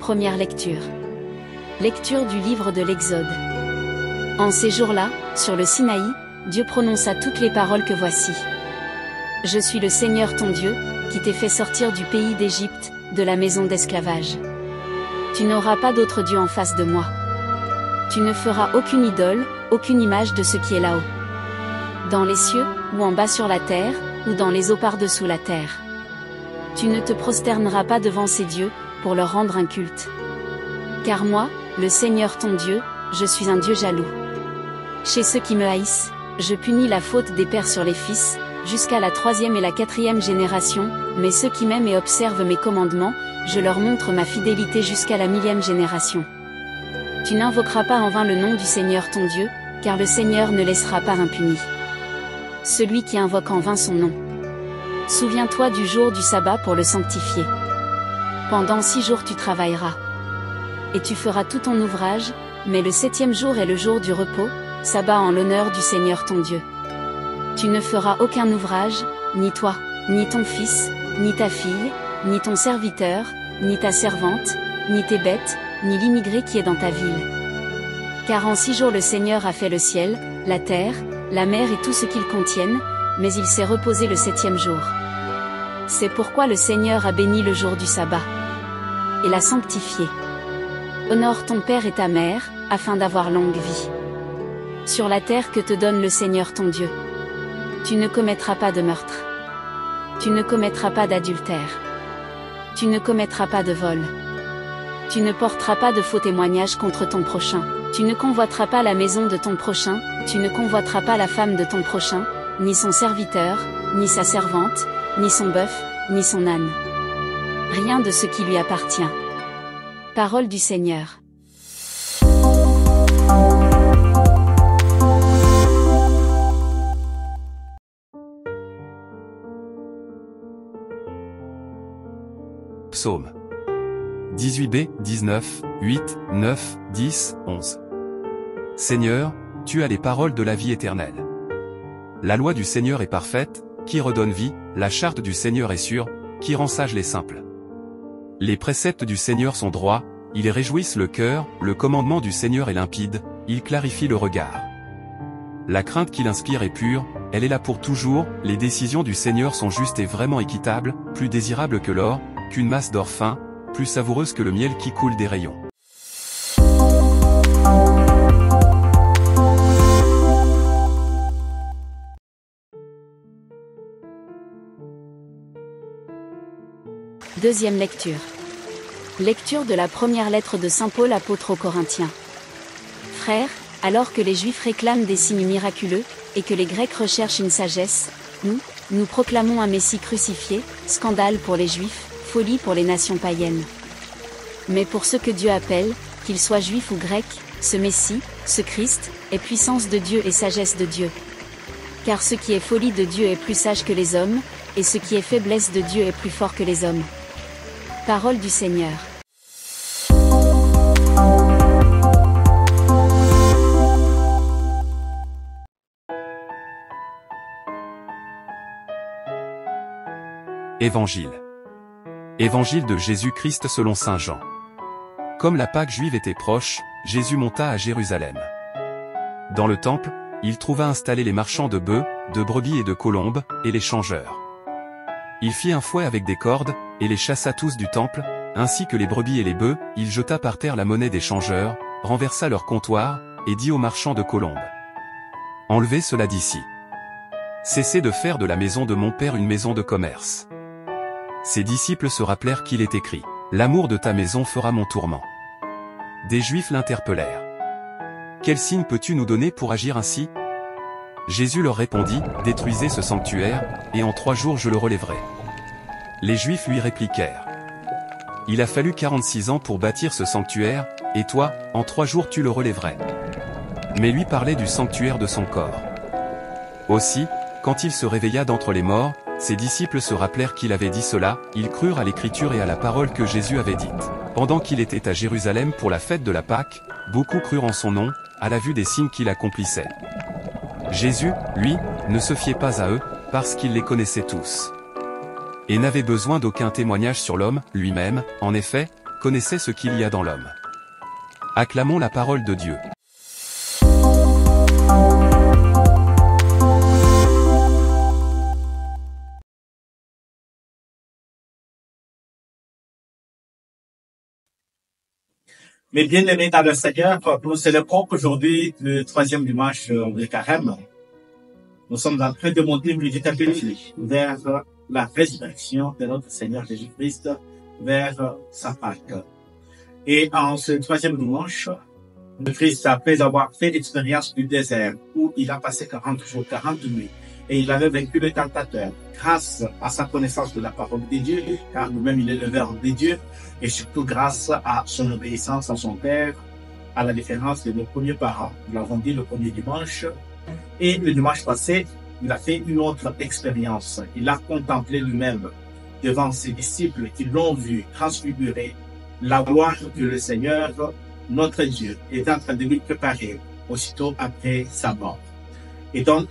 Première lecture. Lecture du livre de l'Exode. En ces jours-là, sur le Sinaï, Dieu prononça toutes les paroles que voici. Je suis le Seigneur ton Dieu, qui t'ai fait sortir du pays d'Égypte, de la maison d'esclavage. Tu n'auras pas d'autre Dieu en face de moi. Tu ne feras aucune idole, aucune image de ce qui est là-haut. Dans les cieux, ou en bas sur la terre, ou dans les eaux par-dessous la terre. Tu ne te prosterneras pas devant ces dieux, pour leur rendre un culte. Car moi, le Seigneur ton Dieu, je suis un Dieu jaloux. Chez ceux qui me haïssent, je punis la faute des pères sur les fils, jusqu'à la 3e et la 4e génération, mais ceux qui m'aiment et observent mes commandements, je leur montre ma fidélité jusqu'à la 1000e génération. Tu n'invoqueras pas en vain le nom du Seigneur ton Dieu, car le Seigneur ne laissera pas impuni celui qui invoque en vain son nom. Souviens-toi du jour du sabbat pour le sanctifier. Pendant 6 jours tu travailleras. Et tu feras tout ton ouvrage, mais le 7e jour est le jour du repos, sabbat en l'honneur du Seigneur ton Dieu. Tu ne feras aucun ouvrage, ni toi, ni ton fils, ni ta fille, ni ton serviteur, ni ta servante, ni tes bêtes, ni l'immigré qui est dans ta ville. Car en 6 jours le Seigneur a fait le ciel, la terre, la mer et tout ce qu'ils contiennent, mais il s'est reposé le 7e jour. C'est pourquoi le Seigneur a béni le jour du sabbat et l'a sanctifié. Honore ton père et ta mère, afin d'avoir longue vie sur la terre que te donne le Seigneur ton Dieu. Tu ne commettras pas de meurtre. Tu ne commettras pas d'adultère. Tu ne commettras pas de vol. Tu ne porteras pas de faux témoignages contre ton prochain. Tu ne convoiteras pas la maison de ton prochain, tu ne convoiteras pas la femme de ton prochain, ni son serviteur, ni sa servante, ni son bœuf, ni son âne. Rien de ce qui lui appartient. Parole du Seigneur. Psaume 18b, 19, 8, 9, 10, 11. Seigneur, tu as les paroles de la vie éternelle. La loi du Seigneur est parfaite, qui redonne vie, la charte du Seigneur est sûre, qui rend sages les simples. Les préceptes du Seigneur sont droits, ils réjouissent le cœur, le commandement du Seigneur est limpide, il clarifie le regard. La crainte qu'il inspire est pure, elle est là pour toujours, les décisions du Seigneur sont justes et vraiment équitables, plus désirables que l'or, qu'une masse d'or fin, plus savoureuse que le miel qui coule des rayons. Deuxième lecture. Lecture de la première lettre de Saint Paul apôtre aux Corinthiens. Frères, alors que les Juifs réclament des signes miraculeux, et que les Grecs recherchent une sagesse, nous proclamons un Messie crucifié, scandale pour les Juifs, folie pour les nations païennes. Mais pour ceux que Dieu appelle, qu'ils soient juifs ou grecs, ce Messie, ce Christ, est puissance de Dieu et sagesse de Dieu. Car ce qui est folie de Dieu est plus sage que les hommes, et ce qui est faiblesse de Dieu est plus fort que les hommes. Parole du Seigneur. Évangile. Évangile de Jésus-Christ selon saint Jean. Comme la Pâque juive était proche, Jésus monta à Jérusalem. Dans le temple, il trouva installés les marchands de bœufs, de brebis et de colombes, et les changeurs. Il fit un fouet avec des cordes, et les chassa tous du temple, ainsi que les brebis et les bœufs, il jeta par terre la monnaie des changeurs, renversa leur comptoir, et dit aux marchands de colombes: Enlevez cela d'ici. Cessez de faire de la maison de mon père une maison de commerce. Ses disciples se rappelèrent qu'il est écrit: L'amour de ta maison fera mon tourment. Des Juifs l'interpellèrent. Quel signe peux-tu nous donner pour agir ainsi? Jésus leur répondit: Détruisez ce sanctuaire, et en 3 jours je le relèverai. Les Juifs lui répliquèrent: Il a fallu 46 ans pour bâtir ce sanctuaire, et toi, en 3 jours tu le relèverais. Mais lui parlait du sanctuaire de son corps. Aussi, quand il se réveilla d'entre les morts, ses disciples se rappelèrent qu'il avait dit cela, ils crurent à l'écriture et à la parole que Jésus avait dite. Pendant qu'il était à Jérusalem pour la fête de la Pâque, beaucoup crurent en son nom, à la vue des signes qu'il accomplissait. Jésus, lui, ne se fiait pas à eux, parce qu'il les connaissait tous. Et n'avait besoin d'aucun témoignage sur l'homme, lui-même, en effet, connaissait ce qu'il y a dans l'homme. Acclamons la parole de Dieu. Mes bien-aimés dans le Seigneur, nous célébrons aujourd'hui le 3e dimanche de Carême. Nous sommes en train de monter petit à petit vers la résurrection de notre Seigneur Jésus-Christ, vers sa Pâque. Et en ce 3e dimanche, le Christ, après avoir fait l'expérience du désert, où il a passé 40 jours, 40 nuits, et il avait vaincu le tentateur, grâce à sa connaissance de la parole de Dieu, car lui-même il est le Verbe de Dieu, et surtout grâce à son obéissance à son Père, à la différence de nos premiers parents. Nous l'avons dit le premier dimanche. Et le dimanche passé, il a fait une autre expérience. Il a contemplé lui-même devant ses disciples qui l'ont vu transfigurer la gloire que le Seigneur, notre Dieu, est en train de lui préparer aussitôt après sa mort. Et donc,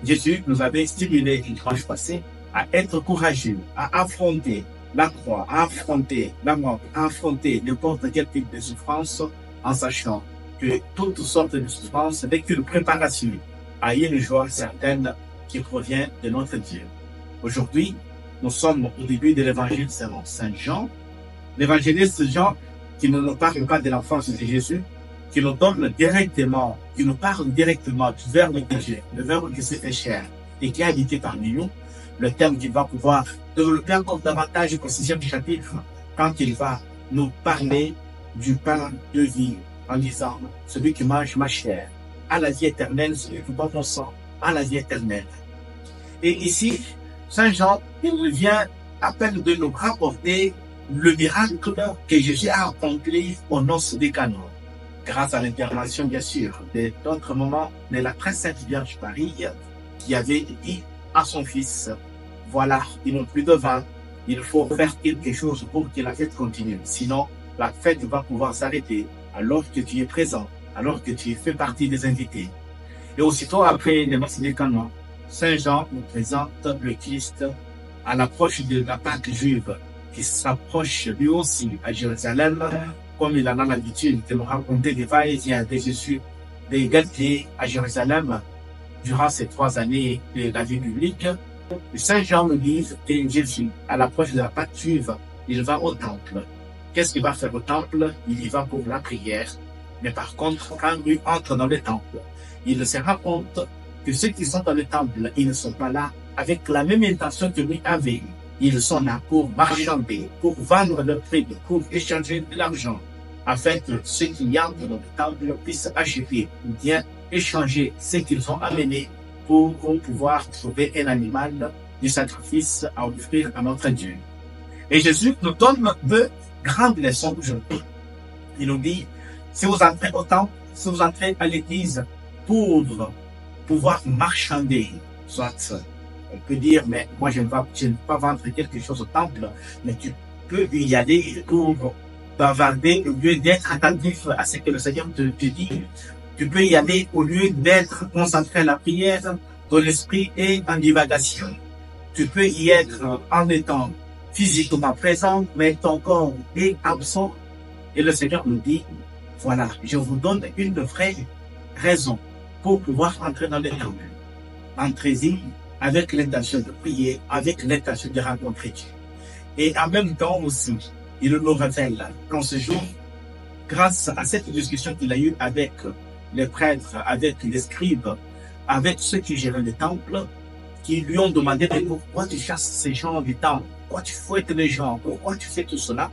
Jésus nous avait stimulé le dimanche passé à être courageux, à affronter la croix, à affronter la mort, à affronter n'importe quel type de souffrance en sachant que toutes sortes de souffrances avec une préparation à une joie certaine qui provient de notre Dieu. Aujourd'hui, nous sommes au début de l'évangile selon Saint Jean. L'évangéliste Jean qui ne nous parle pas de l'enfance de Jésus, qui nous donne directement, qui nous parle directement du Verbe de Dieu, le Verbe qui s'est fait chair et qui a habité parmi nous, le thème qu'il va pouvoir développer encore davantage au 6e chapitre, quand il va nous parler du pain de vie, en disant, celui qui mange ma chair, à la vie éternelle, celui qui boit mon sang, à la vie éternelle. Et ici, Saint Jean, il vient à peine de nous rapporter le miracle que Jésus a accompli aux noces des Cana, grâce à l'intervention, bien sûr, d'autres moments de la très sainte Vierge Marie, qui avait dit à son fils, voilà, ils n'ont plus de vin, il faut faire quelque chose pour que la fête continue. Sinon, la fête va pouvoir s'arrêter alors que tu es présent, alors que tu fais partie des invités. Et aussitôt après les noces des Cana, Saint Jean nous présente le Christ à l'approche de la Pâque juive, qui s'approche lui aussi à Jérusalem, comme il en a l'habitude de nous raconter des va-et-vient de Jésus, des Galilées à Jérusalem, durant ces 3 années de la vie publique. Saint Jean nous dit que Jésus, à l'approche de la Pâque juive, il va au temple. Qu'est-ce qu'il va faire au temple? Il y va pour la prière. Mais par contre, quand lui entre dans le temple, il se rend compte que ceux qui sont dans le temple, ils ne sont pas là avec la même intention que lui avait. Ils sont là pour marchander, pour vendre leur produit, pour échanger de l'argent, afin que ceux qui entrent dans le temple puissent acheter ou bien échanger ce qu'ils ont amené pour pouvoir trouver un animal du sacrifice à offrir à notre Dieu. Et Jésus nous donne 2 grandes leçons aujourd'hui. Il nous dit, si vous entrez au temple, si vous entrez à l'église pour pouvoir marchander, soit on peut dire, mais moi je ne vais pas vendre quelque chose au temple, mais tu peux y aller pour bavarder au lieu d'être attentif à ce que le Seigneur te dit. Tu peux y aller au lieu d'être concentré à la prière, ton esprit est en divagation. Tu peux y être en étant physiquement présent, mais ton corps est absent. Et le Seigneur nous dit, voilà, je vous donne une vraie raison pour pouvoir entrer dans le temple. Entrez-y avec l'intention de prier, avec l'intention de rencontrer Dieu. Et en même temps aussi, il nous révèle qu'en ce jour, grâce à cette discussion qu'il a eue avec les prêtres, avec les scribes, avec ceux qui géraient le temple, qui lui ont demandé pourquoi tu chasses ces gens du temple, pourquoi tu fouettes les gens, pourquoi tu fais tout cela.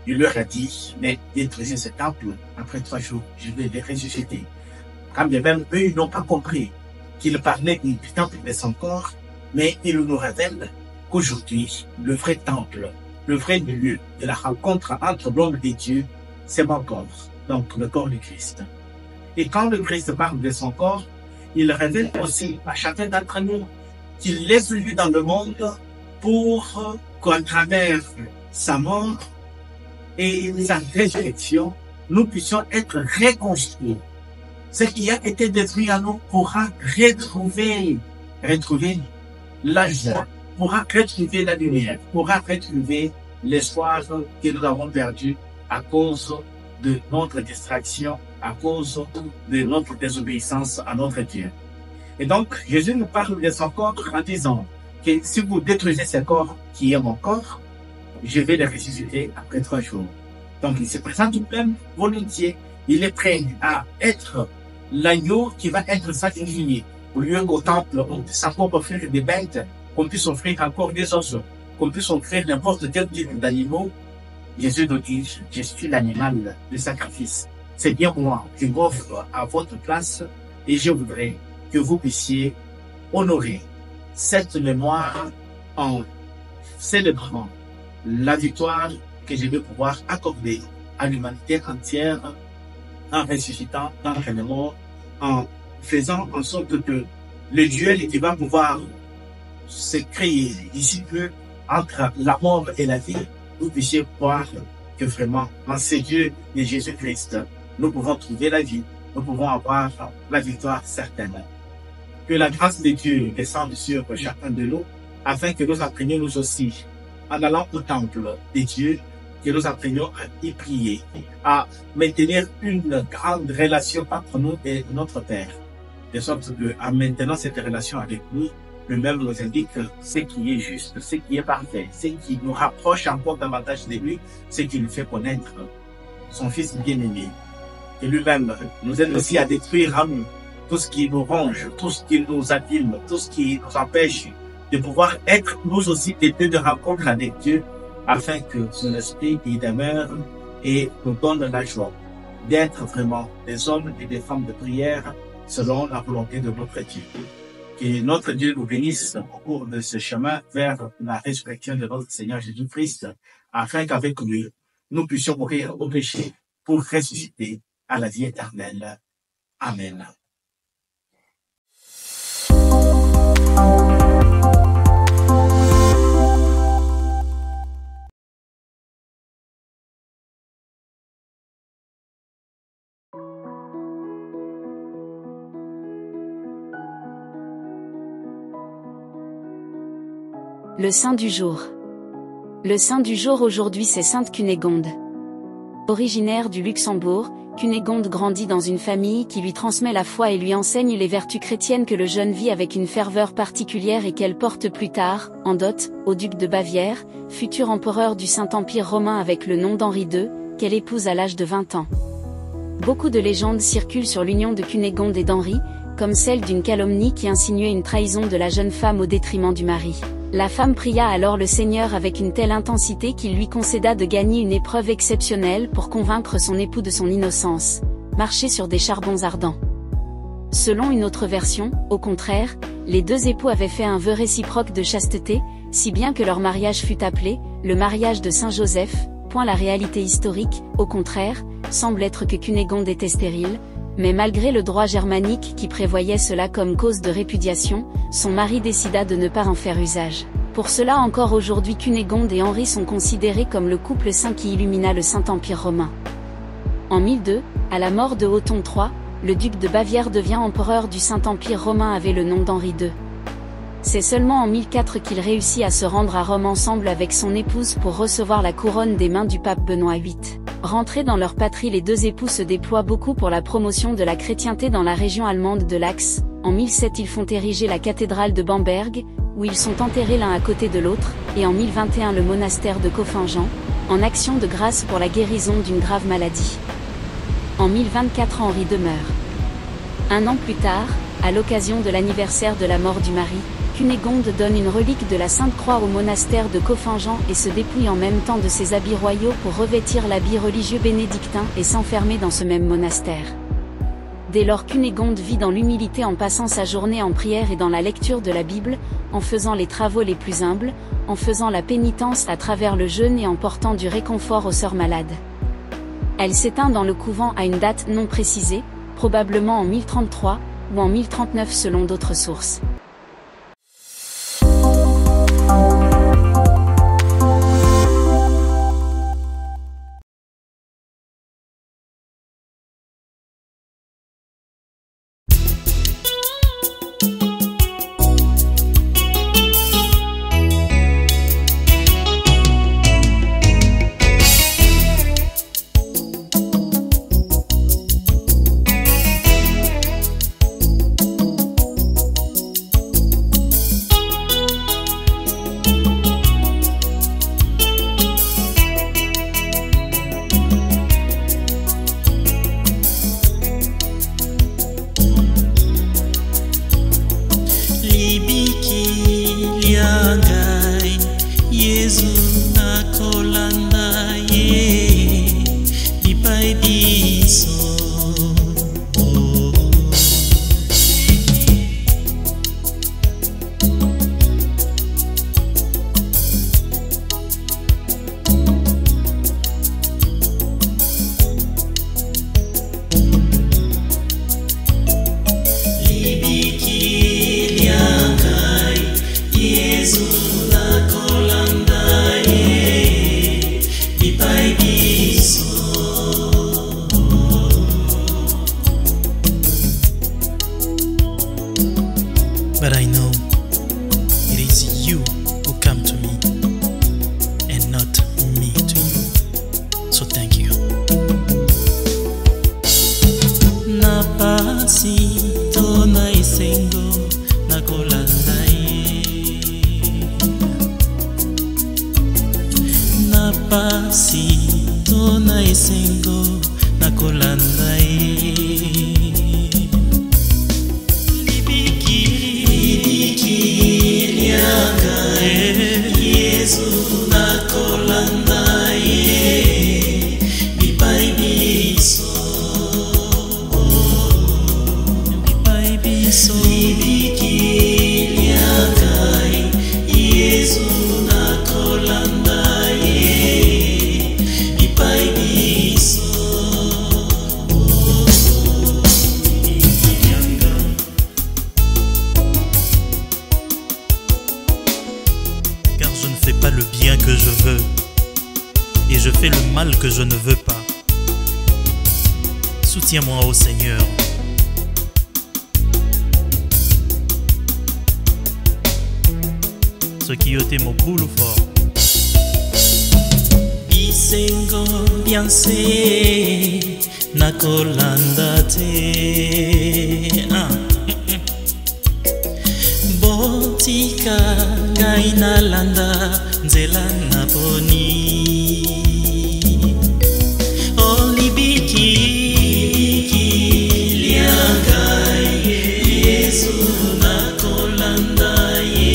Il leur a dit, mais détruisez ce temple, après 3 jours, je vais les ressusciter. Quand bien même eux, ils n'ont pas compris qu'il parlait du temple de son corps, mais il nous révèle qu'aujourd'hui, le vrai temple, le vrai lieu de la rencontre entre l'homme et Dieu, c'est mon corps, donc le corps du Christ. Et quand le Christ parle de son corps, il révèle aussi à chacun d'entre nous qu'il est venu dans le monde pour qu'à travers sa mort et sa résurrection, nous puissions être reconstruits. Ce qui a été détruit à nous pourra retrouver la joie, pourra retrouver la lumière, pourra retrouver l'espoir que nous avons perdu à cause de notre distraction, à cause de notre désobéissance à notre Dieu. Et donc, Jésus nous parle de son corps en disant que si vous détruisez ce corps qui est mon corps, je vais le ressusciter après 3 jours. Donc, il se présente tout plein volontiers. Il est prêt à être l'agneau qui va être sacrifié. Au lieu qu'au temple, on puisse encore offrir des bêtes, qu'on puisse offrir encore des os, qu'on puisse offrir n'importe quel type d'animaux. Jésus nous dit, je suis l'animal de sacrifice. C'est bien moi qui m'offre à votre place et je voudrais que vous puissiez honorer cette mémoire en célébrant la victoire que je vais pouvoir accorder à l'humanité entière en ressuscitant d'entre les morts, en faisant en sorte que le duel qui va pouvoir se créer d'ici peu entre la mort et la vie, vous puissiez voir que vraiment, en ce Dieu de Jésus-Christ, nous pouvons trouver la vie, nous pouvons avoir la victoire certaine. Que la grâce de Dieu descende sur chacun de nous, afin que nous apprenions nous aussi, en allant au temple de Dieu, que nous apprenions à y prier, à maintenir une grande relation entre nous et notre Père. De sorte que, en maintenant cette relation avec lui, lui-même nous indique ce qui est juste, ce qui est parfait, ce qui nous rapproche encore davantage de lui, ce qui nous fait connaître son Fils bien-aimé. Et lui-même nous aide aussi à détruire en nous tout ce qui nous ronge, tout ce qui nous abîme, tout ce qui nous empêche de pouvoir être nous aussi des lieux de rencontre avec Dieu, afin que son esprit y demeure et nous donne la joie d'être vraiment des hommes et des femmes de prière selon la volonté de notre Dieu. Que notre Dieu nous bénisse au cours de ce chemin vers la résurrection de notre Seigneur Jésus-Christ, afin qu'avec lui, nous puissions mourir au péché pour ressusciter à la vie éternelle. Amen. Le saint du jour. Le saint du jour aujourd'hui c'est Sainte Cunégonde. Originaire du Luxembourg, Cunégonde grandit dans une famille qui lui transmet la foi et lui enseigne les vertus chrétiennes que le jeune vit avec une ferveur particulière et qu'elle porte plus tard, en dot, au duc de Bavière, futur empereur du Saint-Empire romain avec le nom d'Henri II, qu'elle épouse à l'âge de 20 ans. Beaucoup de légendes circulent sur l'union de Cunégonde et d'Henri, comme celle d'une calomnie qui insinuait une trahison de la jeune femme au détriment du mari. La femme pria alors le Seigneur avec une telle intensité qu'il lui concéda de gagner une épreuve exceptionnelle pour convaincre son époux de son innocence, marcher sur des charbons ardents. Selon une autre version, au contraire, les deux époux avaient fait un vœu réciproque de chasteté, si bien que leur mariage fut appelé le mariage de Saint-Joseph. La réalité historique, au contraire, semble être que Cunégonde était stérile, mais malgré le droit germanique qui prévoyait cela comme cause de répudiation, son mari décida de ne pas en faire usage. Pour cela encore aujourd'hui Cunégonde et Henri sont considérés comme le couple saint qui illumina le Saint-Empire romain. En 1002, à la mort de Othon III, le duc de Bavière devient empereur du Saint-Empire romain avec le nom d'Henri II. C'est seulement en 1004 qu'il réussit à se rendre à Rome ensemble avec son épouse pour recevoir la couronne des mains du pape Benoît VIII. Rentrés dans leur patrie, les deux époux se déploient beaucoup pour la promotion de la chrétienté dans la région allemande de l'Axe. En 1007 ils font ériger la cathédrale de Bamberg, où ils sont enterrés l'un à côté de l'autre, et en 1021 le monastère de Coffingen, en action de grâce pour la guérison d'une grave maladie. En 1024 Henri II meurt. Un an plus tard, à l'occasion de l'anniversaire de la mort du mari, Cunégonde donne une relique de la Sainte Croix au monastère de Coffingen et se dépouille en même temps de ses habits royaux pour revêtir l'habit religieux bénédictin et s'enfermer dans ce même monastère. Dès lors Cunégonde vit dans l'humilité en passant sa journée en prière et dans la lecture de la Bible, en faisant les travaux les plus humbles, en faisant la pénitence à travers le jeûne et en portant du réconfort aux sœurs malades. Elle s'éteint dans le couvent à une date non précisée, probablement en 1033, ou en 1039 selon d'autres sources. But I know it is you who come to me and not me to you. So thank you. Napasi tona isengo nakolanda ye. Napasi tona isengo nakolanda ye. Yesu nakolanda ye, bipai biso, bipai biso, libiki liakai. Yesu nakolanda ye, bipai biso. Car je ne fais pas le bien que je veux, et je fais le mal que je ne veux pas. Soutiens-moi, ô Seigneur. Ce qui ôtait mon boulot fort. Bisengo bianse nakolanda te. Botika gaina landa nzela na boni. Olibiki liangai. Yesu nakolanda ye,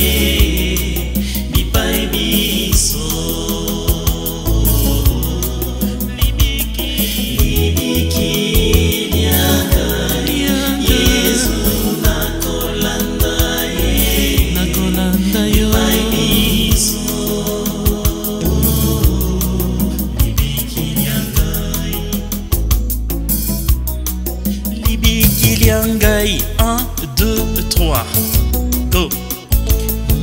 bipai biso. Libiki liangai. Yesu nakolanda ye, nakolanda yo, bipai biso. Libiki liangai. Libiki liangai. 1, 2, 3. Go.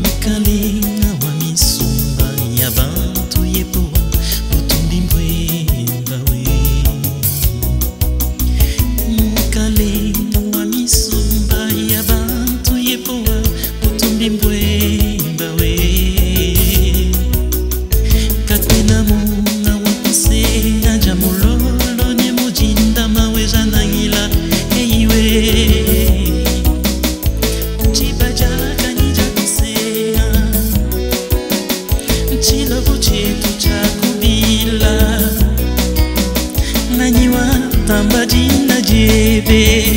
Mukalinga wa misumba ya bantu yepo utumbi mbwemba we. Mukalinga wa misumba ya bantu yepo utumbi mbwemba we. Kakwena munga wa kusenga jamulolo ne mujinda mawe janangila eiwe. Chilobo chetu cha kubila nanyiwa tamba jina jebe,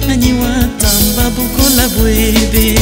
nanyiwa tamba bukola bwebe.